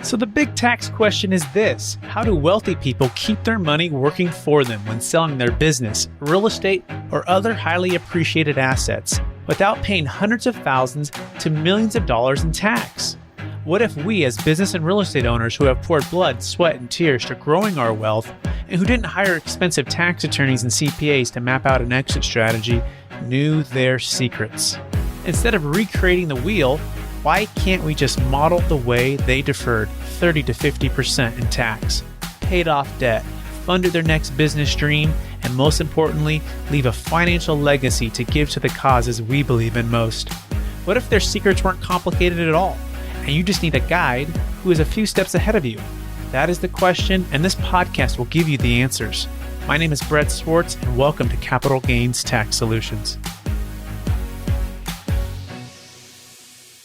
So the big tax question is this: how do wealthy people keep their money working for them when selling their business, real estate, or other highly appreciated assets without paying hundreds of thousands to millions of dollars in tax? What if we, as business and real estate owners who have poured blood, sweat, and tears to growing our wealth, and who didn't hire expensive tax attorneys and CPAs to map out an exit strategy, knew their secrets? Instead of recreating the wheel, why can't we just model the way they deferred 30 to 50% in tax, paid off debt, funded their next business dream, and most importantly, leave a financial legacy to give to the causes we believe in most? What if their secrets weren't complicated at all, and you just need a guide who is a few steps ahead of you? That is the question, and this podcast will give you the answers. My name is Brett Swarts, and welcome to Capital Gains Tax Solutions.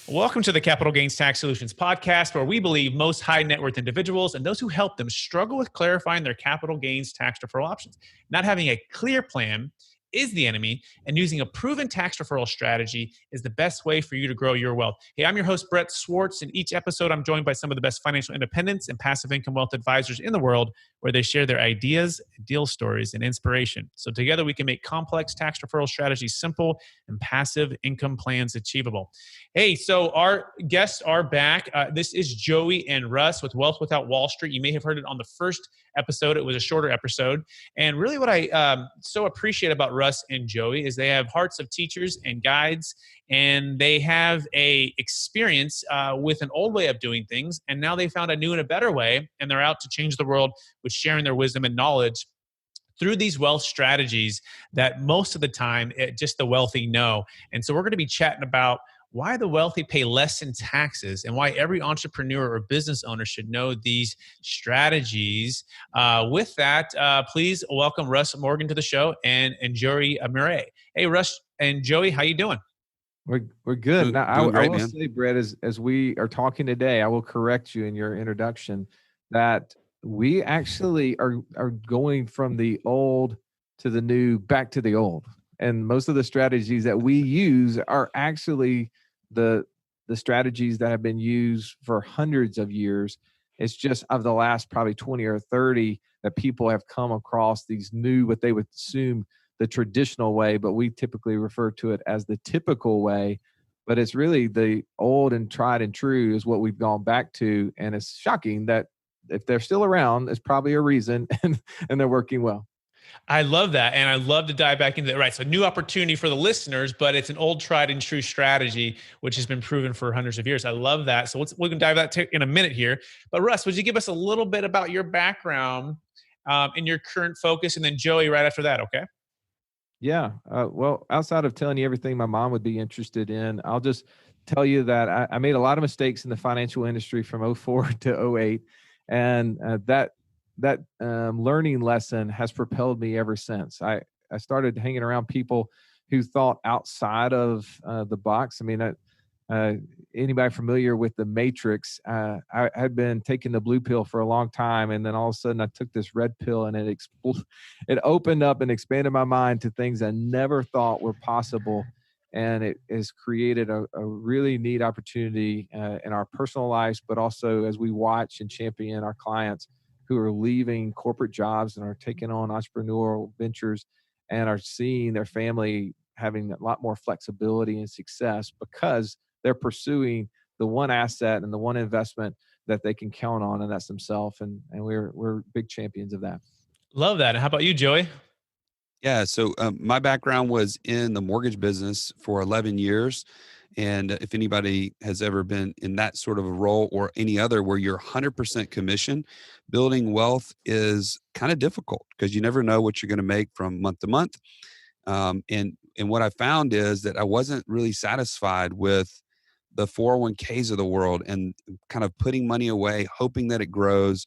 Welcome to the Capital Gains Tax Solutions podcast, where we believe most high net worth individuals and those who help them struggle with clarifying their capital gains tax deferral options. Not having a clear plan is the enemy, and using a proven tax deferral strategy is the best way for you to grow your wealth. Hey, I'm your host, Brett Swarts. In each episode, I'm joined by some of the best financial independents and passive income wealth advisors in the world, where they share their ideas, deal stories, and inspiration. So together we can make complex tax deferral strategies simple and passive income plans achievable. Hey, so our guests are back. This is Joey and Russ with Wealth Without Wall Street. You may have heard it on the first episode. It was a shorter episode. And really what I so appreciate about Russ and Joey is they have hearts of teachers and guides, and they have a experience with an old way of doing things. And now they found a new and a better way, and they're out to change the world with sharing their wisdom and knowledge through these wealth strategies that most of the time just the wealthy know. And so we're going to be chatting about why the wealthy pay less in taxes and why every entrepreneur or business owner should know these strategies. With that, please welcome Russ Morgan to the show and Joey Mure. Hey, Russ and Joey, how you doing? We're good. Now, Doing great, I will man. say, Brett, as we are talking today, I will correct you in your introduction that we actually are going from the old to the new, back to the old. And most of the strategies that we use are actually the strategies that have been used for hundreds of years. It's just of the last probably 20 or 30 that people have come across these new, what they would assume the traditional way, but we typically refer to it as the typical way. But it's really the old and tried and true is what we've gone back to. And it's shocking that if they're still around, there's probably a reason and they're working well. I love that. And I love to dive back into that. Right. So new opportunity for the listeners, but it's an old tried and true strategy, which has been proven for hundreds of years. I love that. So we can dive that in a minute here. But Russ, would you give us a little bit about your background and your current focus? And then Joey right after that. Okay. Yeah. Well, outside of telling you everything my mom would be interested in, I'll just tell you that I made a lot of mistakes in the financial industry from '04 to '08. And that learning lesson has propelled me ever since. I started hanging around people who thought outside of the box. I mean, anybody familiar with the Matrix? I had been taking the blue pill for a long time, and then all of a sudden I took this red pill, and it opened up and expanded my mind to things I never thought were possible. And it has created a really neat opportunity in our personal lives, but also as we watch and champion our clients who are leaving corporate jobs and are taking on entrepreneurial ventures and are seeing their family having a lot more flexibility and success because they're pursuing the one asset and the one investment that they can count on, and that's themselves. And we're big champions of that. Love that. And how about you, Joey? Yeah. So my background was in the mortgage business for 11 years. And if anybody has ever been in that sort of a role or any other where you're 100% commission, building wealth is kind of difficult because you never know what you're going to make from month to month. And what I found is that I wasn't really satisfied with the 401ks of the world and kind of putting money away, hoping that it grows,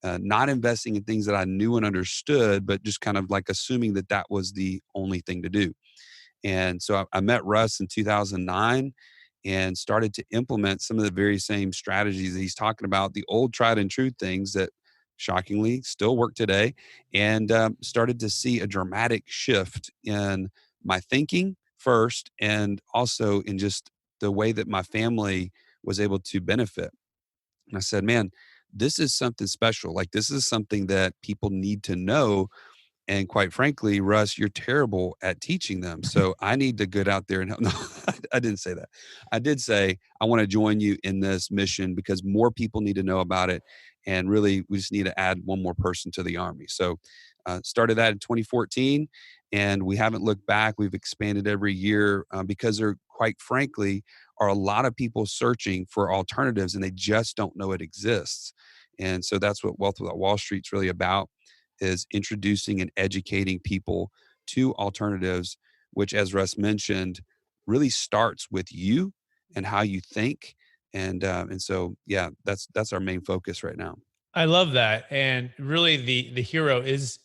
not investing in things that I knew and understood, but just kind of like assuming that that was the only thing to do. And so I met Russ in 2009 and started to implement some of the very same strategies that he's talking about, the old tried and true things that shockingly still work today, and started to see a dramatic shift in my thinking first, and also in just the way that my family was able to benefit. And I said, man, this is something special. Like, this is something that people need to know. And quite frankly, Russ, you're terrible at teaching them. So I need to get out there and help. No, I didn't say that. I did say, I want to join you in this mission because more people need to know about it. And really, we just need to add one more person to the Army. So started that in 2014, and we haven't looked back. We've expanded every year because there, quite frankly, are a lot of people searching for alternatives and they just don't know it exists. And so that's what Wealth Without Wall Street's really about, is introducing and educating people to alternatives, which, as Russ mentioned, really starts with you and how you think. And so, yeah, that's our main focus right now. I love that, and really, the hero is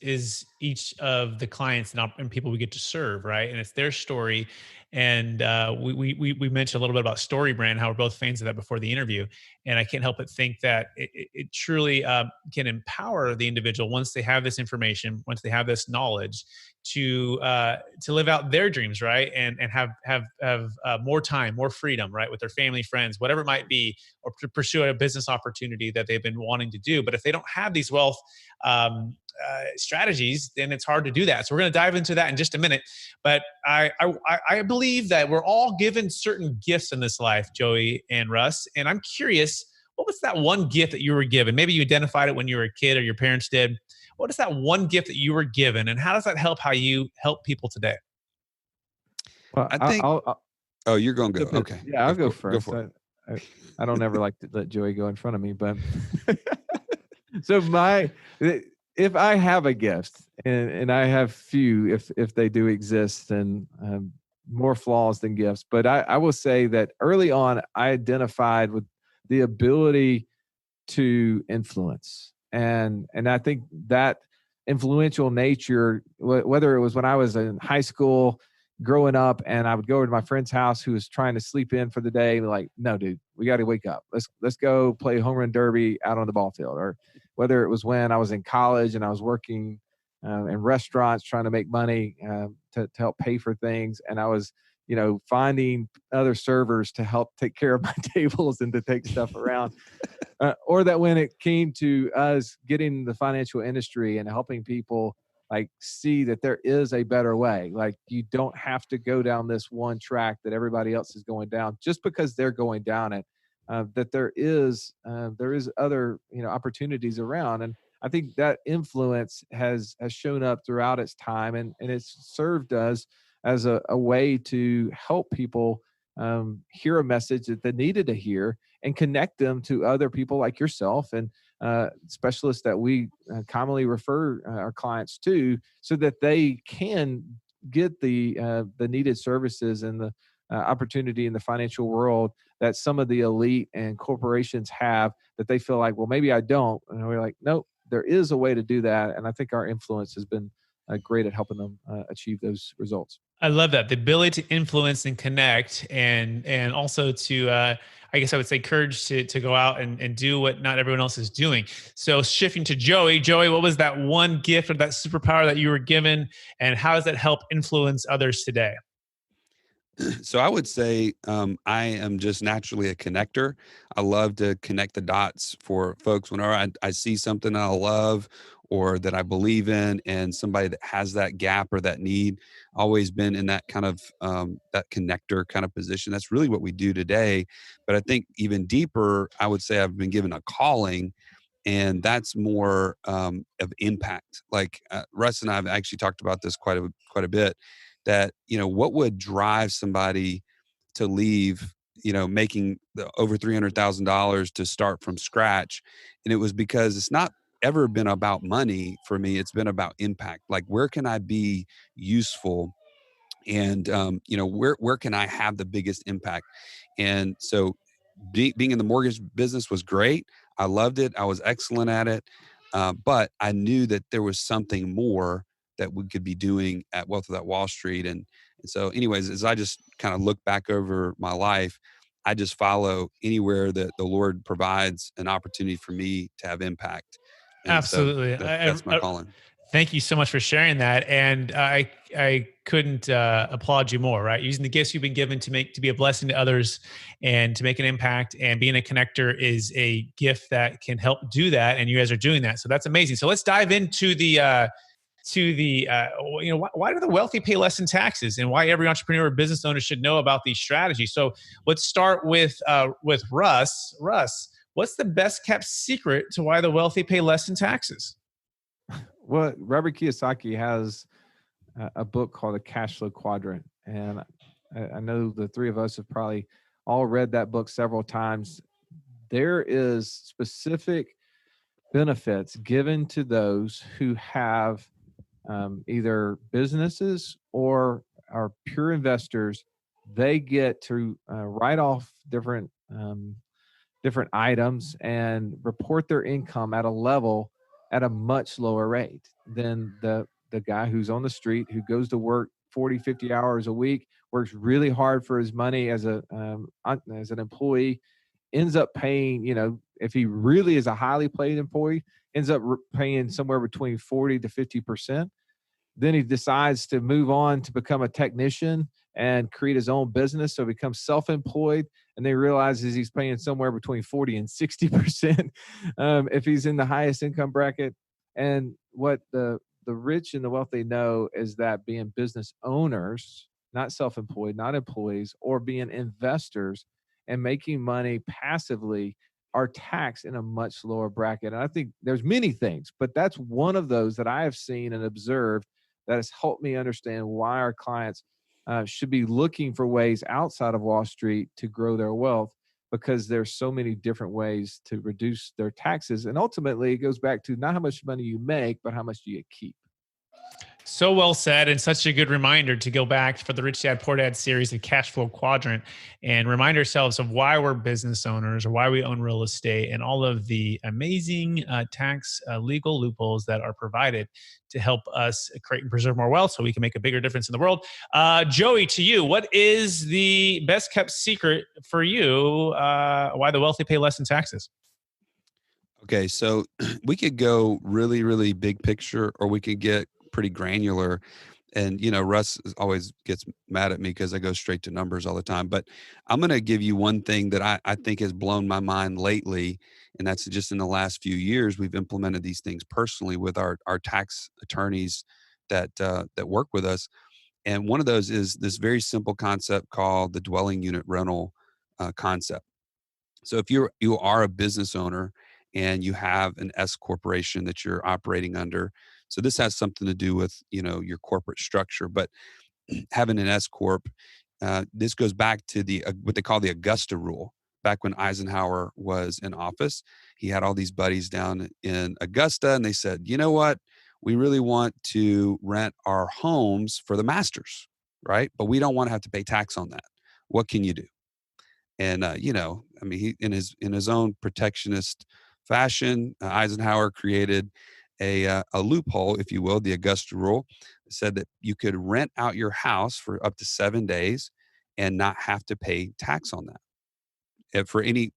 each of the clients and people we get to serve, right? And it's their story. And we mentioned a little bit about story brand, how we're both fans of that before the interview. And I can't help but think that it truly can empower the individual once they have this information, once they have this knowledge, to live out their dreams, right? And have more time, more freedom, right, with their family, friends, whatever it might be, or to pursue a business opportunity that they've been wanting to do. But if they don't have these wealth strategies, then it's hard to do that. So we're going to dive into that in just a minute. But I believe that we're all given certain gifts in this life, Joey and Russ. And I'm curious, what was that one gift that you were given? Maybe you identified it when you were a kid or your parents did. What is that one gift that you were given, and how does that help how you help people today? Well, I think. Oh, you're going to go. Okay. Yeah, I'll go Go first. for it. I don't ever like to let Joey go in front of me, but so if I have a gift, and I have few, if they do exist, and more flaws than gifts, but I will say that early on I identified with the ability to influence, and I think that influential nature, whether it was when I was in high school growing up and I would go to my friend's house who was trying to sleep in for the day, like, no, dude, we got to wake up. Let's go play home run derby out on the ball field. Or whether it was when I was in college and I was working in restaurants trying to make money to help pay for things. And I was, finding other servers to help take care of my tables and to take stuff around. Or that when it came to us getting the financial industry and helping people like see that there is a better way. Like, you don't have to go down this one track that everybody else is going down just because they're going down it. That there is other opportunities around, and I think that influence has shown up throughout its time, and it's served us as a way to help people hear a message that they needed to hear and connect them to other people like yourself and specialists that we commonly refer our clients to, so that they can get the needed services and the opportunity in the financial world that some of the elite and corporations have, that they feel like, well, maybe I don't. And we're like, nope, there is a way to do that. And I think our influence has been great at helping them achieve those results. I love that, the ability to influence and connect, and also to I guess I would say courage to go out and do what not everyone else is doing. So shifting to Joey, what was that one gift or that superpower that you were given, and how does that help influence others today? So I would say I am just naturally a connector. I love to connect the dots for folks whenever I see something I love or that I believe in, and somebody that has that gap or that need. Always been in that kind of that connector kind of position. That's really what we do today. But I think even deeper, I would say I've been given a calling, and that's more of impact. Like Russ and I have actually talked about this quite a bit. That what would drive somebody to leave, making over $300,000 to start from scratch, and it was because it's not ever been about money for me. It's been about impact. Like, where can I be useful? And where can I have the biggest impact? And so being in the mortgage business was great. I loved it. I was excellent at it. But I knew that there was something more that we could be doing at Wealth Without Wall Street. And so anyways, as I just kind of look back over my life, I just follow anywhere that the Lord provides an opportunity for me to have impact. And so Absolutely. that's my calling. Thank you so much for sharing that. And I couldn't applaud you more, right? Using the gifts you've been given to be a blessing to others and to make an impact, and being a connector is a gift that can help do that. And you guys are doing that. So that's amazing. So let's dive into why do the wealthy pay less in taxes, and why every entrepreneur or business owner should know about these strategies. So let's start with Russ. Russ, what's the best kept secret to why the wealthy pay less in taxes? Well, Robert Kiyosaki has a book called The Cash Flow Quadrant. And I know the three of us have probably all read that book several times. There is specific benefits given to those who have either businesses or are pure investors. They get to write off different items and report their income at a level at a much lower rate than the guy who's on the street, who goes to work 40, 50 hours a week, works really hard for his money as an employee, ends up paying, if he really is a highly paid employee, ends up paying somewhere between 40 to 50%. Then he decides to move on to become a technician and create his own business. So he becomes self-employed, and then he realizes he's paying somewhere between 40 and 60% if he's in the highest income bracket. And what the rich and the wealthy know is that being business owners, not self-employed, not employees, or being investors and making money passively are taxed in a much lower bracket. And I think there's many things, but that's one of those that I have seen and observed that has helped me understand why our clients should be looking for ways outside of Wall Street to grow their wealth, because there's so many different ways to reduce their taxes. And ultimately, it goes back to not how much money you make, but how much do you keep. So well said, and such a good reminder to go back for the Rich Dad Poor Dad series, the Cash Flow Quadrant, and remind ourselves of why we're business owners or why we own real estate, and all of the amazing tax legal loopholes that are provided to help us create and preserve more wealth so we can make a bigger difference in the world. Joey, to you, what is the best kept secret for you why the wealthy pay less in taxes? Okay, so we could go really, really big picture, or we could get pretty granular. And Russ always gets mad at me because I go straight to numbers all the time. But I'm going to give you one thing that I think has blown my mind lately, and that's just in the last few years we've implemented these things personally with our tax attorneys that work with us. And one of those is this very simple concept called the dwelling unit rental concept. So if you are a business owner and you have an S corporation that you're operating under, so this has something to do with your corporate structure, but having an S corp, this goes back to the what they call the Augusta rule. Back when Eisenhower was in office, he had all these buddies down in Augusta, and they said, you know what, we really want to rent our homes for the masters, right? But we don't want to have to pay tax on that. What can you do? And he in his own protectionist fashion, Eisenhower created a loophole, if you will, the Augusta rule. It said that you could rent out your house for up to 7 days and not have to pay tax on that for any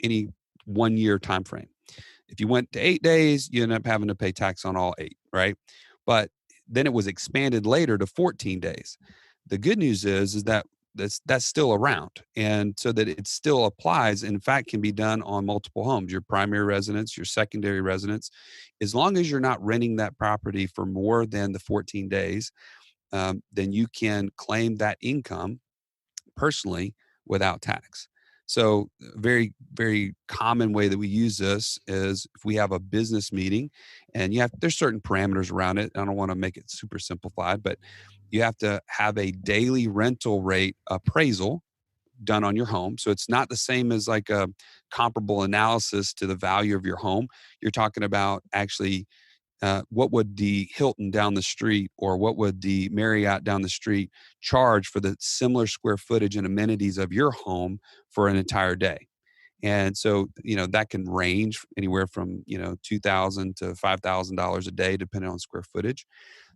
1 year time frame. If you went to 8 days, you end up having to pay tax on all 8, right? But then it was expanded later to 14 days. The good news is that that's still around, and so that it still applies. In fact, can be done on multiple homes, your primary residence, your secondary residence, as long as you're not renting that property for more than the 14 days. Then you can claim that income personally without tax. So very, very common way that we use this is if we have a business meeting, and there's certain parameters around it. I don't want to make it super simplified, but you have to have a daily rental rate appraisal done on your home. So it's not the same as like a comparable analysis to the value of your home. You're talking about actually what would the Hilton down the street or what would the Marriott down the street charge for the similar square footage and amenities of your home for an entire day? And so, that can range anywhere from, $2,000 to $5,000 a day, depending on square footage.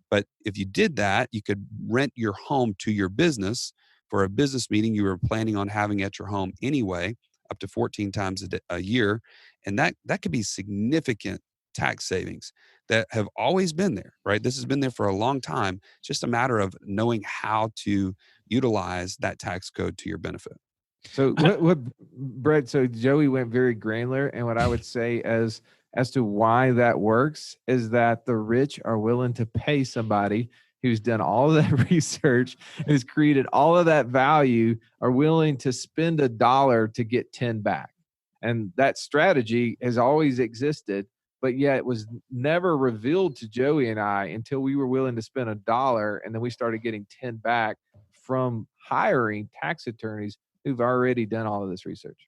But if you did that, you could rent your home to your business for a business meeting you were planning on having at your home anyway, up to 14 times a year. And that could be significant tax savings that have always been there, right? This has been there for a long time. It's just a matter of knowing how to utilize that tax code to your benefit. So what Brett, so Joey went very granular, and what I would say as to why that works is that the rich are willing to pay somebody who's done all of that research and has created all of that value, are willing to spend $1 to get 10 back. And that strategy has always existed, but yet it was never revealed to Joey and I until we were willing to spend $1, and then we started getting 10 back from hiring tax attorneys who've already done all of this research.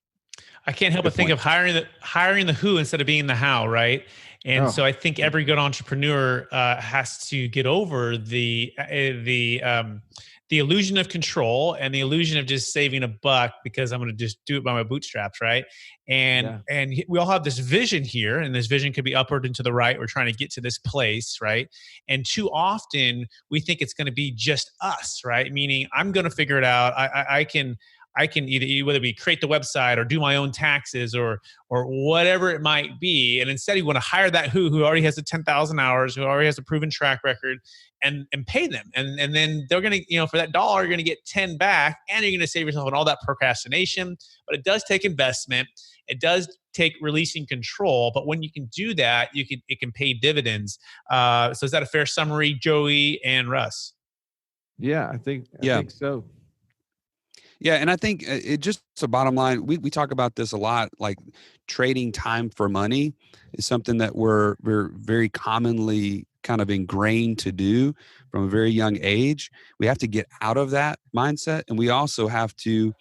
I can't help but think of hiring the who instead of being the how, right? And so I think every good entrepreneur has to get over the illusion of control and the illusion of just saving a buck because I'm going to just do it by my bootstraps, right? And we all have this vision here, and this vision could be upward and to the right. We're trying to get to this place, right? And too often we think it's going to be just us, right? Meaning I'm going to figure it out. I can either whether we create the website or do my own taxes or whatever it might be. And instead, you want to hire that who already has the 10,000 hours, who already has a proven track record, and pay them. And then they're going to, for that $1, you're going to get 10 back, and you're going to save yourself on all that procrastination. But it does take investment. It does take releasing control. But when you can do that, it can pay dividends. So is that a fair summary, Joey and Russ? Yeah, I think so. Yeah. And I think it just a bottom line, we talk about this a lot, like trading time for money is something that we're very commonly kind of ingrained to do from a very young age. We have to get out of that mindset. And we also have to,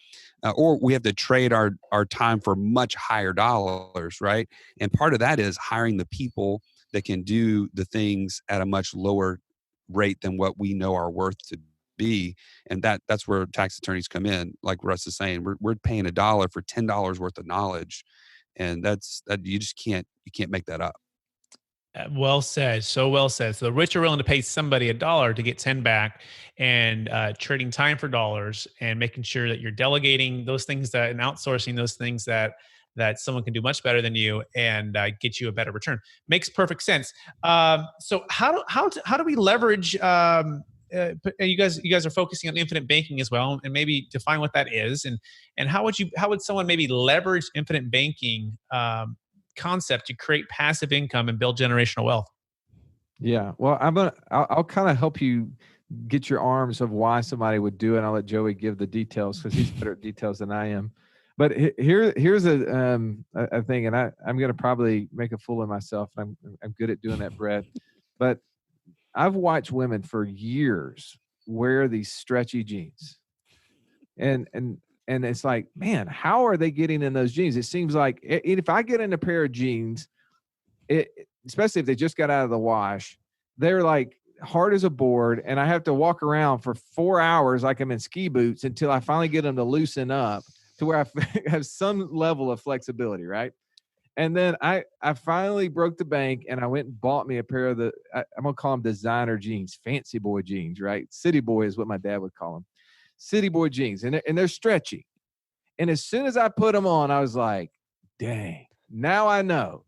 or we have to trade our time for much higher dollars, right? And part of that is hiring the people that can do the things at a much lower rate than what we know our worth to be. And that's where tax attorneys come in. Like Russ is saying, we're paying $1 for $10 worth of knowledge. And that you can't make that up. Well said. So well said. So the rich are willing to pay somebody $1 to get 10 back, and trading time for dollars, and making sure that you're delegating those things and outsourcing those things that someone can do much better than you and get you a better return. Makes perfect sense. So how do we leverage? You guys are focusing on infinite banking as well, and maybe define what that is, and how would someone maybe leverage infinite banking concept to create passive income and build generational wealth? Yeah, well, I'll kind of help you get your arms of why somebody would do it. And I'll let Joey give the details because he's better at details than I am. But here's a thing, and I'm going to probably make a fool of myself. I'm good at doing that, Brett. But I've watched women for years wear these stretchy jeans, and it's like, man, how are they getting in those jeans? It seems like if I get in a pair of jeans, especially if they just got out of the wash, they're like hard as a board, and I have to walk around for 4 hours like I'm in ski boots until I finally get them to loosen up to where I have some level of flexibility, right? And then I finally broke the bank, and I went and bought me a pair of I'm going to call them designer jeans, fancy boy jeans, right? City boy is what my dad would call them. City boy jeans, and they're stretchy. And as soon as I put them on, I was like, dang, now I know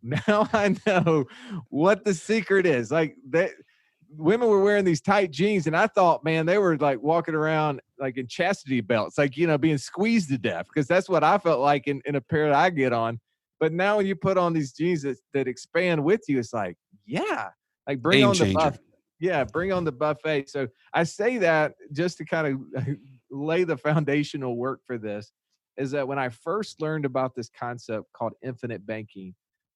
what the secret is. Like, women were wearing these tight jeans, and I thought, man, they were like walking around like in chastity belts, like, being squeezed to death, because that's what I felt like in a pair that I get on. But now when you put on these jeans that expand with you, it's like, yeah, like bring on the buff. Yeah, bring on the buffet. So I say that just to kind of lay the foundational work for this, is that when I first learned about this concept called infinite banking,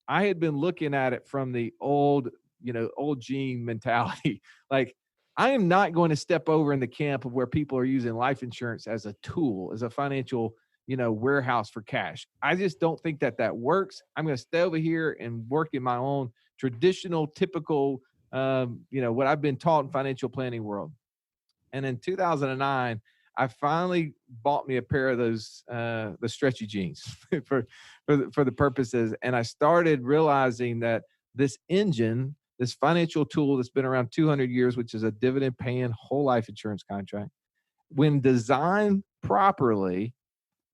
I had been looking at it from the old gene mentality. Like, I am not going to step over in the camp of where people are using life insurance as a tool, as a financial, warehouse for cash. I just don't think that works. I'm going to stay over here and work in my own traditional, typical, what I've been taught in financial planning world. And in 2009, I finally bought me a pair of those the stretchy jeans for the purposes, and I started realizing that this engine, this financial tool that's been around 200 years, which is a dividend-paying whole life insurance contract, when designed properly,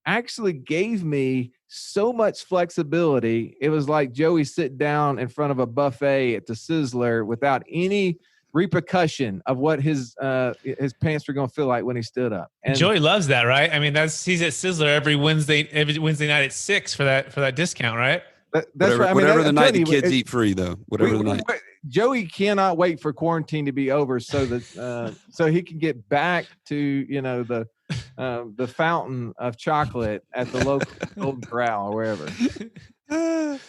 actually gave me so much flexibility. It was like Joey sitting down in front of a buffet at the Sizzler without any repercussion of what his pants were going to feel like when he stood up. And Joey loves that, right? I mean, he's at Sizzler every Wednesday night at 6 for that discount, right? That's whatever, right. I mean, whatever the night the you, kids eat free, though. Whatever the night. Joey cannot wait for quarantine to be over so that so he can get back to the fountain of chocolate at the local Golden Corral or wherever.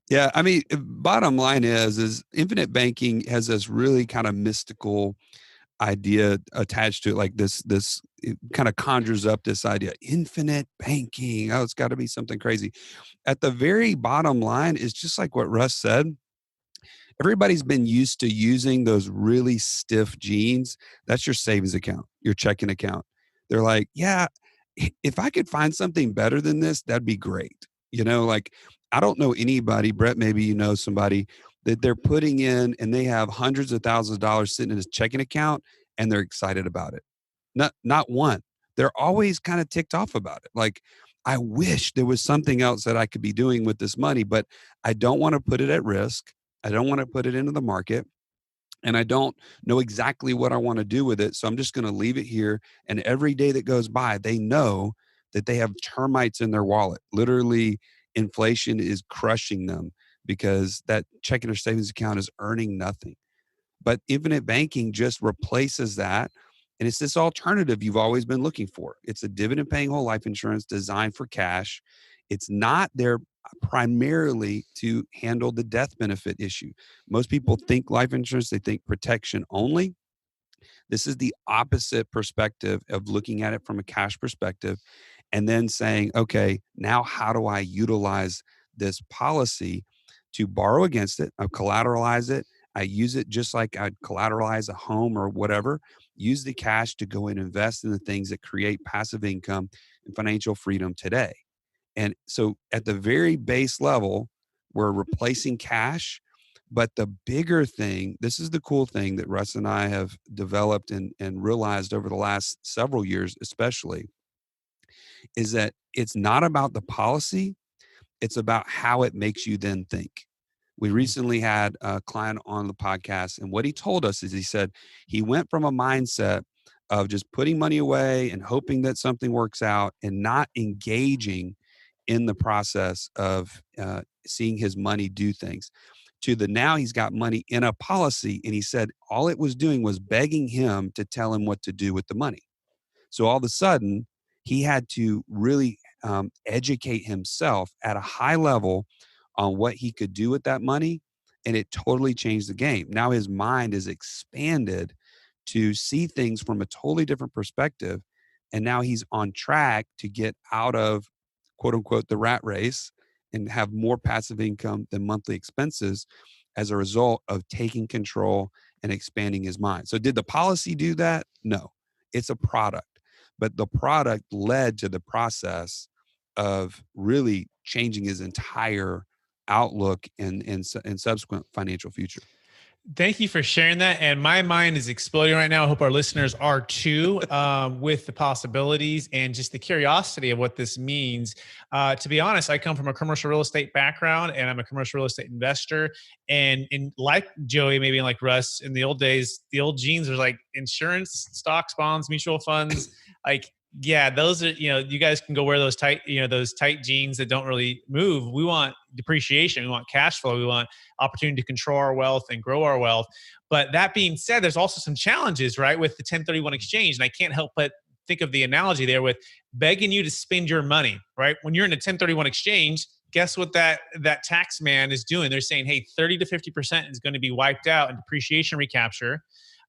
Yeah, I mean, bottom line is infinite banking has this really kind of mystical idea attached to it. Like this it kind of conjures up this idea, infinite banking. Oh, it's got to be something crazy. At the very bottom line is just like what Russ said. Everybody's been used to using those really stiff jeans. That's your savings account, your checking account. They're like, yeah, if I could find something better than this, that'd be great. Like I don't know anybody, Brett, maybe you know somebody that they're putting in and they have hundreds of thousands of dollars sitting in his checking account and they're excited about it. Not one. They're always kind of ticked off about it. Like, I wish there was something else that I could be doing with this money, but I don't want to put it at risk. I don't want to put it into the market. And I don't know exactly what I want to do with it. So I'm just going to leave it here. And every day that goes by, they know that they have termites in their wallet. Literally, inflation is crushing them because that checking or savings account is earning nothing. But infinite banking just replaces that. And it's this alternative you've always been looking for. It's a dividend paying whole life insurance designed for cash. It's not there primarily to handle the death benefit issue. Most people think life insurance, they think protection only. This is the opposite perspective of looking at it from a cash perspective and then saying, okay, now how do I utilize this policy to borrow against it? I collateralize it. I use it just like I'd collateralize a home or whatever. Use the cash to go and invest in the things that create passive income and financial freedom today. And so at the very base level, we're replacing cash. But the bigger thing, this is the cool thing that Russ and I have developed and realized over the last several years, especially, is that it's not about the policy. It's about how it makes you then think. We recently had a client on the podcast, and what he told us is he said he went from a mindset of just putting money away and hoping that something works out and not engaging in the process of seeing his money do things, to the now he's got money in a policy. And he said all it was doing was begging him to tell him what to do with the money. So all of a sudden, he had to really educate himself at a high level on what he could do with that money. And it totally changed the game. Now his mind is expanded to see things from a totally different perspective. And now he's on track to get out of, quote unquote, the rat race and have more passive income than monthly expenses as a result of taking control and expanding his mind. So did the policy do that? No, it's a product. But the product led to the process of really changing his entire outlook and subsequent financial future. Thank you for sharing that. And my mind is exploding right now. I hope our listeners are too, with the possibilities and just the curiosity of what this means. To be honest, I come from a commercial real estate background and I'm a commercial real estate investor. And like Joey, maybe like Russ, in the old days, the old genes were like insurance, stocks, bonds, mutual funds. Like, yeah, those are, you guys can go wear those tight jeans that don't really move. We want depreciation. We want cash flow. We want opportunity to control our wealth and grow our wealth. But that being said, there's also some challenges, right, with the 1031 exchange. And I can't help but think of the analogy there with begging you to spend your money, right? When you're in a 1031 exchange, guess what that tax man is doing? They're saying, hey, 30 to 50% is going to be wiped out in depreciation recapture.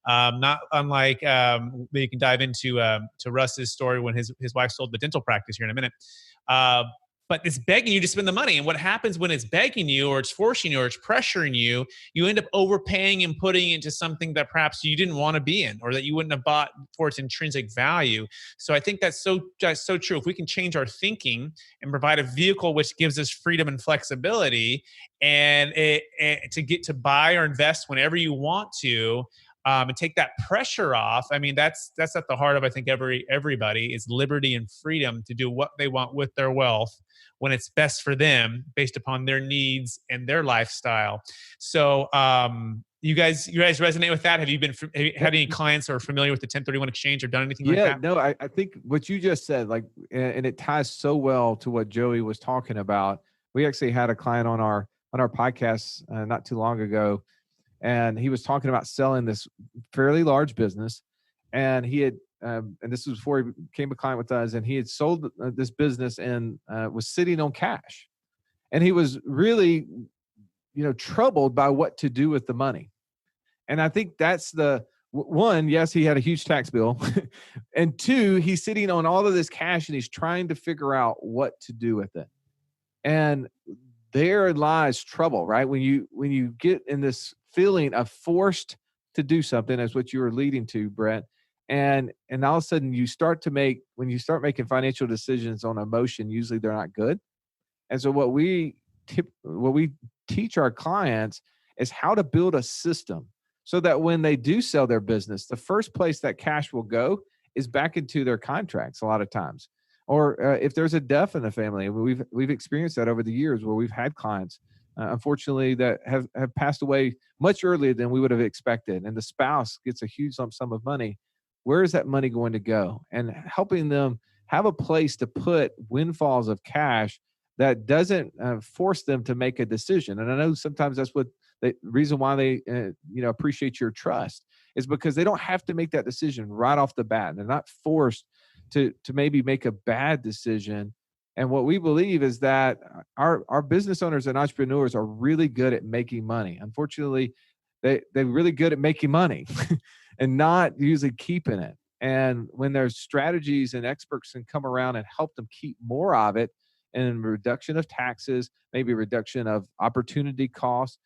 Not unlike you can dive into to Russ's story when his wife sold the dental practice here in a minute. But it's begging you to spend the money. And what happens when it's begging you or it's forcing you or it's pressuring you, you end up overpaying and putting into something that perhaps you didn't want to be in or that you wouldn't have bought for its intrinsic value. So I think that's so true. If we can change our thinking and provide a vehicle which gives us freedom and flexibility and to get to buy or invest whenever you want to, and take that pressure off. I mean, that's at the heart of, I think, everybody is liberty and freedom to do what they want with their wealth when it's best for them based upon their needs and their lifestyle. So, you guys resonate with that? Have you had any clients who are familiar with the 1031 exchange or done anything like that? No, I think what you just said, like, and it ties so well to what Joey was talking about. We actually had a client on our podcast not too long ago, and he was talking about selling this fairly large business, and he had, and this was before he became a client with us, and he had sold this business and was sitting on cash, and he was really, troubled by what to do with the money. And I think that's the one. Yes, he had a huge tax bill, and two, he's sitting on all of this cash and he's trying to figure out what to do with it. And there lies trouble, right? When you get in this feeling of forced to do something, as what you were leading to, Brett, and all of a sudden when you start making financial decisions on emotion, usually they're not good. And so what we teach our clients is how to build a system so that when they do sell their business, the first place that cash will go is back into their contracts a lot of times. Or if there's a death in the family, we've experienced that over the years where we've had clients, unfortunately, that have passed away much earlier than we would have expected, and the spouse gets a huge lump sum of money. Where is that money going to go? And helping them have a place to put windfalls of cash that doesn't force them to make a decision. And I know sometimes that's what the reason why they appreciate your trust is because they don't have to make that decision right off the bat. They're not forced to maybe make a bad decision. And what we believe is that our business owners and entrepreneurs are really good at making money. Unfortunately, they're really good at making money and not usually keeping it. And when there's strategies and experts can come around and help them keep more of it, and reduction of taxes, maybe reduction of opportunity costs,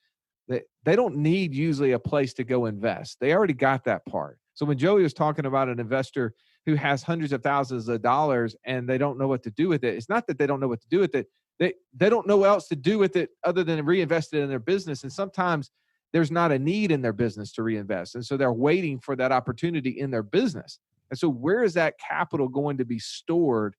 they don't need usually a place to go invest. They already got that part. So when Joey was talking about an investor who has hundreds of thousands of dollars and they don't know what to do with it, it's not that they don't know what to do with it. They don't know what else to do with it other than reinvest it in their business. And sometimes there's not a need in their business to reinvest. And so they're waiting for that opportunity in their business. And so where is that capital going to be stored?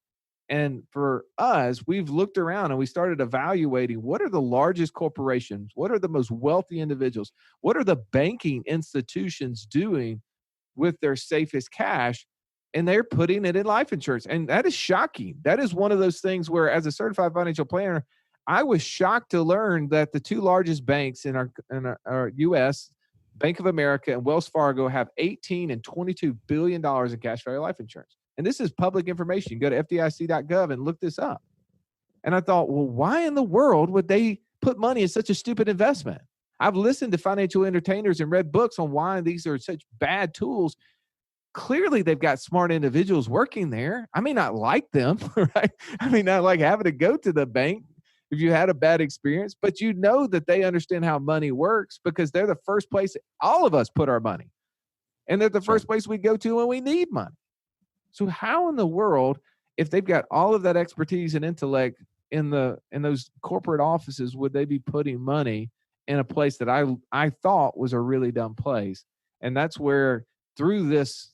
And for us, we've looked around and we started evaluating what are the largest corporations, what are the most wealthy individuals, what are the banking institutions doing with their safest cash, and they're putting it in life insurance. And that is shocking. That is one of those things where, as a certified financial planner, I was shocked to learn that the two largest banks in our U.S., Bank of America and Wells Fargo, have $18 and $22 billion in cash value life insurance. And this is public information. Go to FDIC.gov and look this up. And I thought, well, why in the world would they put money in such a stupid investment? I've listened to financial entertainers and read books on why these are such bad tools. Clearly, they've got smart individuals working there. I may not like them, right? I may not like having to go to the bank if you had a bad experience, but you know that they understand how money works because they're the first place all of us put our money. And they're the first place we go to when we need money. So how in the world, if they've got all of that expertise and intellect in those corporate offices, would they be putting money in a place that I thought was a really dumb place? And that's where, through this,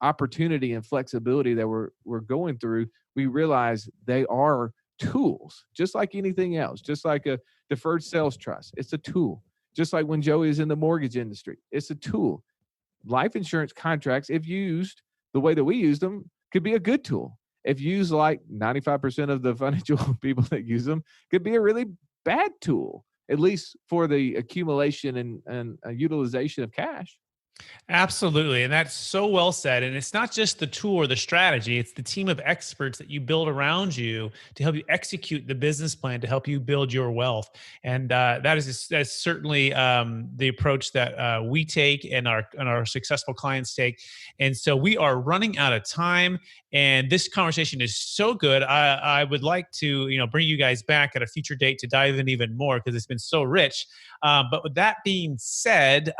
opportunity and flexibility that we're going through, we realize they are tools, just like anything else, just like a deferred sales trust. It's a tool. Just like when Joey is in the mortgage industry, it's a tool. Life insurance contracts, if used the way that we use them, could be a good tool. If used like 95% of the financial people that use them, could be a really bad tool, at least for the accumulation and utilization of cash. Absolutely. And that's so well said. And it's not just the tool or the strategy, it's the team of experts that you build around you to help you execute the business plan to help you build your wealth. And that's certainly the approach that we take and our successful clients take. And so we are running out of time. And this conversation is so good. I would like to bring you guys back at a future date to dive in even more because it's been so rich. But with that being said,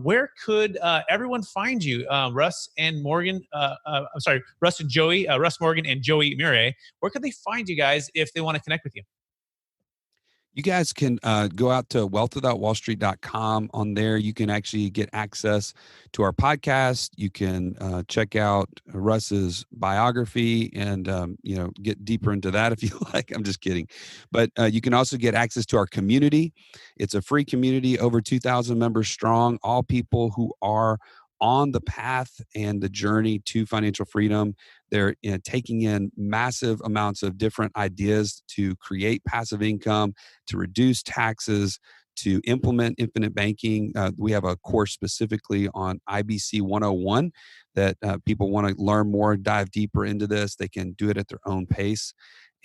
where could everyone find you? Russ and Morgan, Russ and Joey, Russ Morgan and Joey Mure. Where could they find you guys if they want to connect with you? You guys can go out to wealthwithoutwallstreet.com. On there, you can actually get access to our podcast. You can check out Russ's biography and get deeper into that if you like. I'm just kidding. But you can also get access to our community. It's a free community, over 2,000 members strong, all people who are on the path and the journey to financial freedom. They're taking in massive amounts of different ideas to create passive income, to reduce taxes, to implement infinite banking. We have a course specifically on IBC 101 that people want to learn more, dive deeper into this. They can do it at their own pace.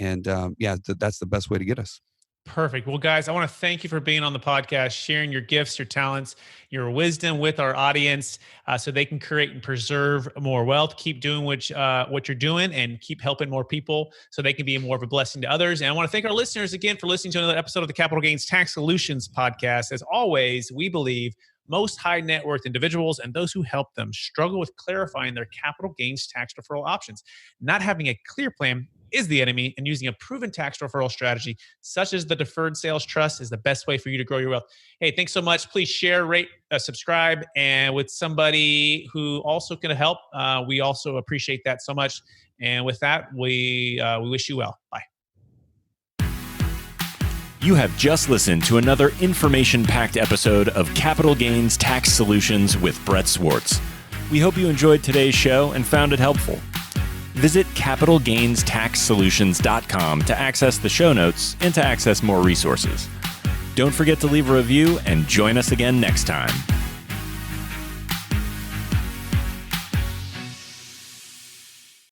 And that's the best way to get us. Perfect. Well, guys, I want to thank you for being on the podcast, sharing your gifts, your talents, your wisdom with our audience, so they can create and preserve more wealth. Keep doing what you're doing, and keep helping more people so they can be more of a blessing to others. And I want to thank our listeners again for listening to another episode of the Capital Gains Tax Solutions podcast. As always, we believe most high net worth individuals and those who help them struggle with clarifying their capital gains tax deferral options. Not having a clear plan is the enemy, and using a proven tax deferral strategy such as the deferred sales trust is the best way for you to grow your wealth. Hey, thanks so much. Please share, rate, subscribe, and with somebody who also can help. We also appreciate that so much. And with that, we wish you well. Bye. You have just listened to another information-packed episode of Capital Gains Tax Solutions with Brett Swarts. We hope you enjoyed today's show and found it helpful. Visit capitalgainstaxsolutions.com to access the show notes and to access more resources. Don't forget to leave a review and join us again next time.